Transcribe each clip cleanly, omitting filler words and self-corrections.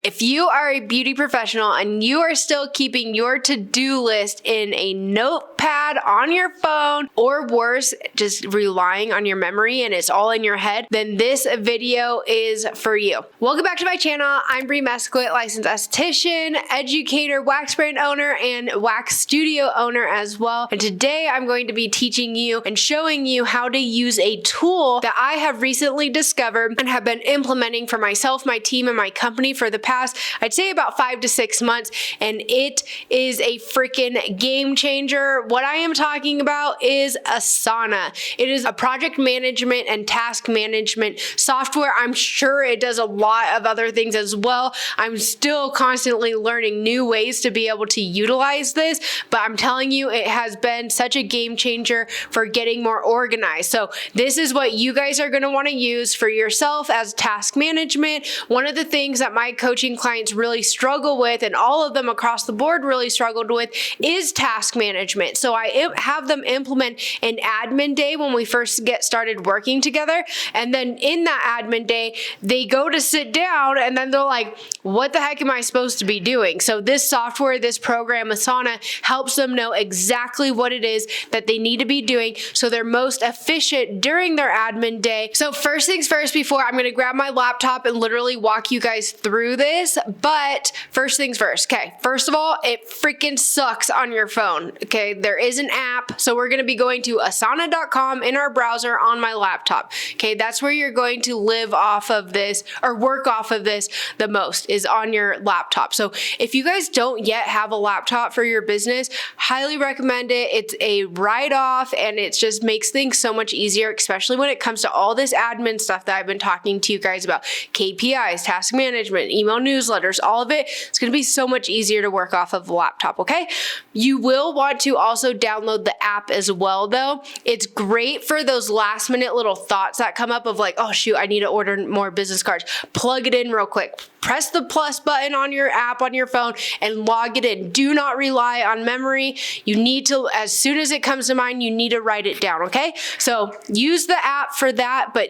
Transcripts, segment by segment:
If you are a beauty professional and you are still keeping your to-do list in a notepad on your phone, or worse, just relying on your memory and it's all in your head, then this video is for you. Welcome back to my channel. I'm Brie Mesquit, licensed esthetician, educator, wax brand owner, and wax studio owner as well. And today I'm going to be teaching you and showing you how to use a tool that I have recently discovered and have been implementing for myself, my team, and my company for the past, I'd say about 5 to 6 months, and it is a freaking game changer. What I am talking about is Asana. It is a project management and task management software. I'm sure it does a lot of other things as well. I'm still constantly learning new ways to be able to utilize this, but I'm telling you, it has been such a game changer for getting more organized. So this is what you guys are going to want to use for yourself as task management. One of the things that my coaching clients really struggle with, and all of them across the board really struggled with, is task management. So I have them implement an admin day when we first get started working together. And then in that admin day, they go to sit down and then they're like, what the heck am I supposed to be doing? So this software, this program, Asana, helps them know exactly what it is that they need to be doing so they're most efficient during their admin day. So first things first, before I'm going to grab my laptop and literally walk you guys through this, but first things first. Okay, first of all, it freaking sucks on your phone. Okay, there is an app, so we're going to be going to asana.com in our browser on my laptop. Okay, that's where you're going to live off of this or work off of this the most, is on your laptop. So if you guys don't yet have a laptop for your business, highly recommend it. It's a write-off and it just makes things so much easier, especially when it comes to all this admin stuff that I've been talking to you guys about. KPIs, task management, email newsletters, all of it. It's going to be so much easier to work off of the laptop, okay? You will want to also download the app as well, though. It's great for those last minute little thoughts that come up of like, oh shoot, I need to order more business cards. Plug it in real quick. Press the plus button on your app on your phone and log it in. Do not rely on memory. You need to, as soon as it comes to mind, you need to write it down, okay? So use the app for that, but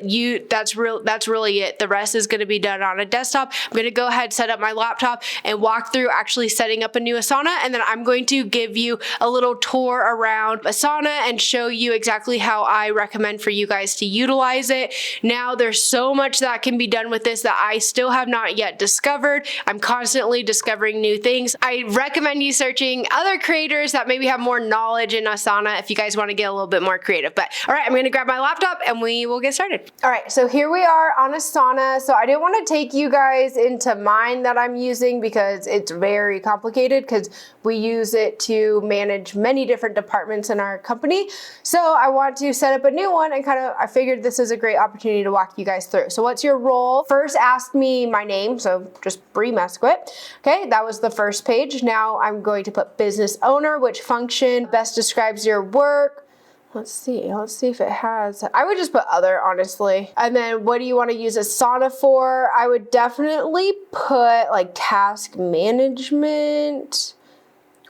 that's really it. The rest is going to be done on a desktop. I'm going to go ahead, set up my laptop, and walk through actually setting up a new Asana, and then I'm going to give you a little tour around Asana and show you exactly how I recommend for you guys to utilize it. Now, there's so much that can be done with this that I still have not yet discovered. I'm constantly discovering new things. I recommend you searching other creators that maybe have more knowledge in Asana if you guys want to get a little bit more creative. But all right, I'm going to grab my laptop and we will get started. All right, so here we are on Asana. So I didn't want to take you guys into mine that I'm using because it's very complicated, because we use it to manage many different departments in our company. So I want to set up a new one, and I figured this is a great opportunity to walk you guys through. So what's your role? First asked me my name, so just Brie Mesquit. Okay, that was the first page. Now I'm going to put business owner, which function best describes your work. Let's see if it has. I would just put other, honestly. And then what do you want to use Asana for? I would definitely put like task management,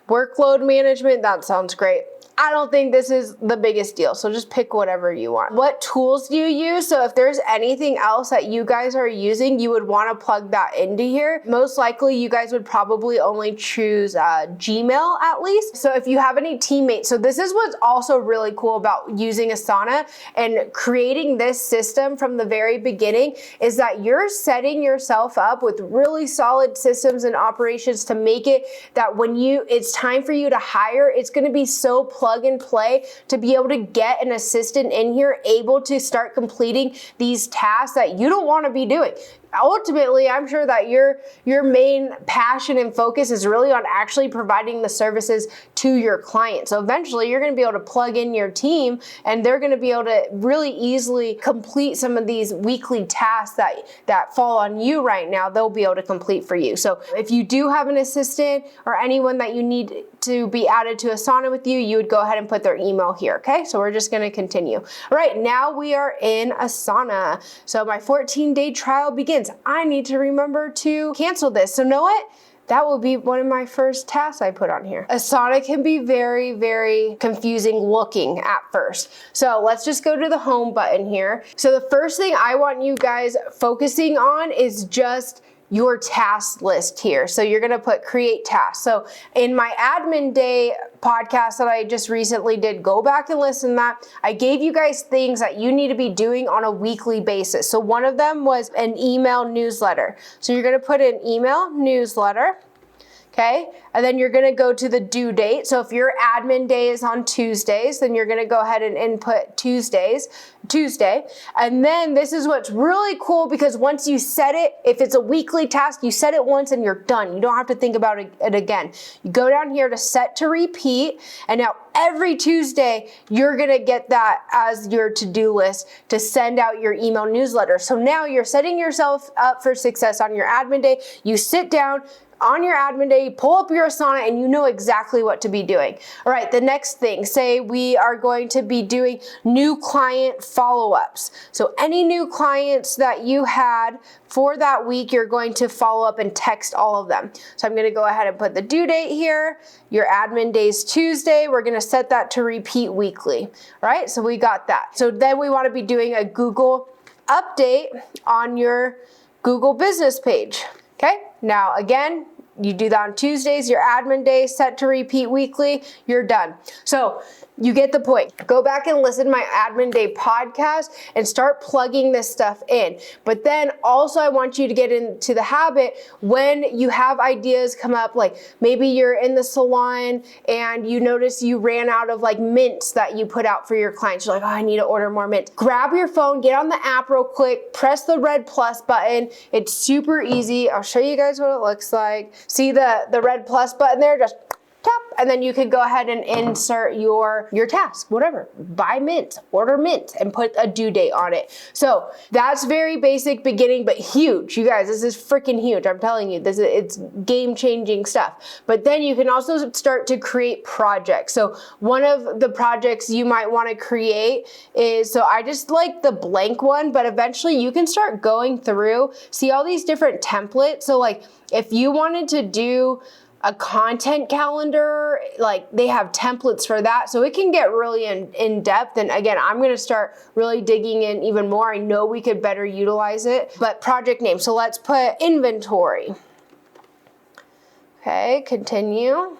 workload management. That sounds great. I don't think this is the biggest deal, so just pick whatever you want. What tools do you use? So if there's anything else that you guys are using, you would want to plug that into here. Most likely you guys would probably only choose Gmail at least. So if you have any teammates, so this is what's also really cool about using Asana and creating this system from the very beginning, is that you're setting yourself up with really solid systems and operations to make it that when it's time for you to hire, it's going to be so plug and play to be able to get an assistant in here able to start completing these tasks that you don't want to be doing. Ultimately, I'm sure that your main passion and focus is really on actually providing the services to your client. So eventually you're going to be able to plug in your team and they're going to be able to really easily complete some of these weekly tasks that fall on you right now. They'll be able to complete for you. So if you do have an assistant or anyone that you need to be added to Asana with you, you would go ahead and put their email here. Okay, so we're just going to continue. All right, now we are in Asana. So my 14-day trial begins. I need to remember to cancel this. So know what? That will be one of my first tasks I put on here. Asana can be very, very confusing looking at first. So let's just go to the home button here. So the first thing I want you guys focusing on is just your task list here. So you're gonna put create tasks. So in my admin day podcast that I just recently did, go back and listen to that. I gave you guys things that you need to be doing on a weekly basis. So one of them was an email newsletter. So you're gonna put an email newsletter. Okay, and then you're gonna go to the due date. So if your admin day is on Tuesdays, then you're gonna go ahead and input Tuesday. And then this is what's really cool, because once you set it, if it's a weekly task, you set it once and you're done. You don't have to think about it again. You go down here to set to repeat, and now every Tuesday, you're gonna get that as your to-do list to send out your email newsletter. So now you're setting yourself up for success on your admin day. You sit down, on your admin day, pull up your Asana, and you know exactly what to be doing. All right, the next thing, say we are going to be doing new client follow-ups. So any new clients that you had for that week, you're going to follow up and text all of them. So I'm gonna go ahead and put the due date here. Your admin day is Tuesday. We're gonna set that to repeat weekly. All right, so we got that. So then we wanna be doing a Google update on your Google business page. Okay, now again, you do that on Tuesdays, your admin day, set to repeat weekly, you're done. So you get the point. Go back and listen to my admin day podcast and start plugging this stuff in. But then also I want you to get into the habit when you have ideas come up, like maybe you're in the salon and you notice you ran out of like mints that you put out for your clients. You're like, oh, I need to order more mint. Grab your phone, get on the app real quick, press the red plus button. It's super easy. I'll show you guys what it looks like. See the red plus button there? Just tap, and then you could go ahead and insert your task, whatever. Buy mint, order mint, and put a due date on it. So that's very basic beginning, but huge. You guys, this is freaking huge. I'm telling you, it's game-changing stuff. But then you can also start to create projects. So one of the projects you might want to create is, so I just like the blank one, but eventually you can start going through, see all these different templates. So like if you wanted to do a content calendar, like they have templates for that. So it can get really in depth. And again, I'm gonna start really digging in even more. I know we could better utilize it, but project name. So let's put inventory. Okay, continue.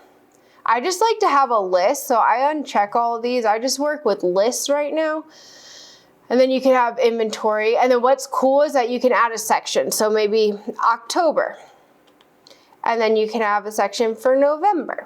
I just like to have a list. So I uncheck all of these. I just work with lists right now. And then you can have inventory. And then what's cool is that you can add a section. So maybe October. And then you can have a section for November,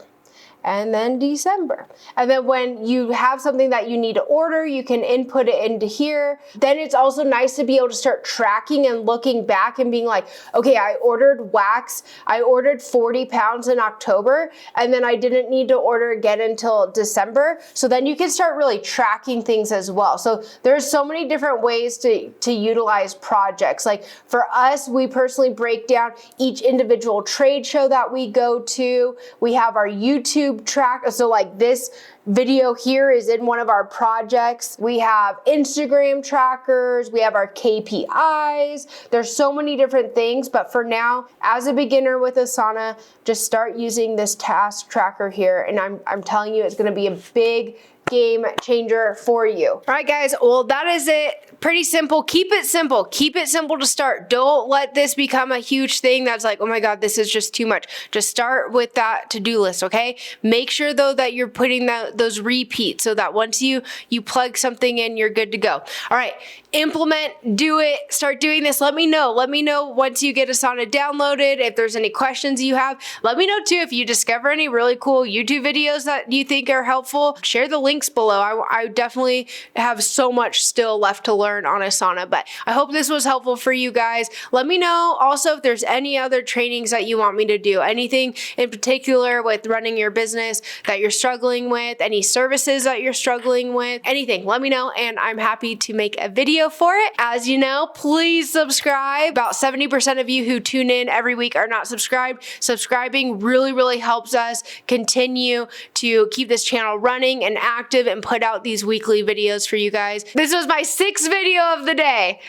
and then December. And then when you have something that you need to order, you can input it into here. Then it's also nice to be able to start tracking and looking back and being like, okay, I ordered wax. I ordered 40 pounds in October, and then I didn't need to order again until December. So then you can start really tracking things as well. So there's so many different ways to utilize projects. Like for us, we personally break down each individual trade show that we go to. We have our YouTube track. So like this video here is in one of our projects. We have Instagram trackers. We have our KPIs. There's so many different things, but for now, as a beginner with Asana, just start using this task tracker here. And I'm telling you, it's going to be a big game changer for you. All right, guys. Well, that is it. Pretty simple. Keep it simple. Keep it simple to start. Don't let this become a huge thing that's like, oh my God, this is just too much. Just start with that to-do list, okay? Make sure though that you're putting those repeats so that once you plug something in, you're good to go. All right, implement, do it, start doing this. Let me know. Let me know once you get Asana downloaded. If there's any questions you have, let me know too. If you discover any really cool YouTube videos that you think are helpful, share the links below. I definitely have so much still left to learn on Asana, but I hope this was helpful for you guys. Let me know also if there's any other trainings that you want me to do, anything in particular with running your business that you're struggling with, any services that you're struggling with, anything, let me know and I'm happy to make a video for it. As you know, please subscribe. About 70% of you who tune in every week are not subscribed. Subscribing really helps us continue to keep this channel running and active and put out these weekly videos for you guys. This was my 6th video of the day.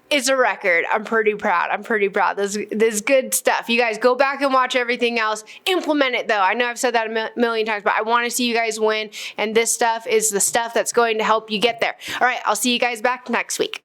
It's a record. I'm pretty proud. This is good stuff. You guys go back and watch everything else. Implement it though. I know I've said that a million times, but I want to see you guys win. And this stuff is the stuff that's going to help you get there. All right. I'll see you guys back next week.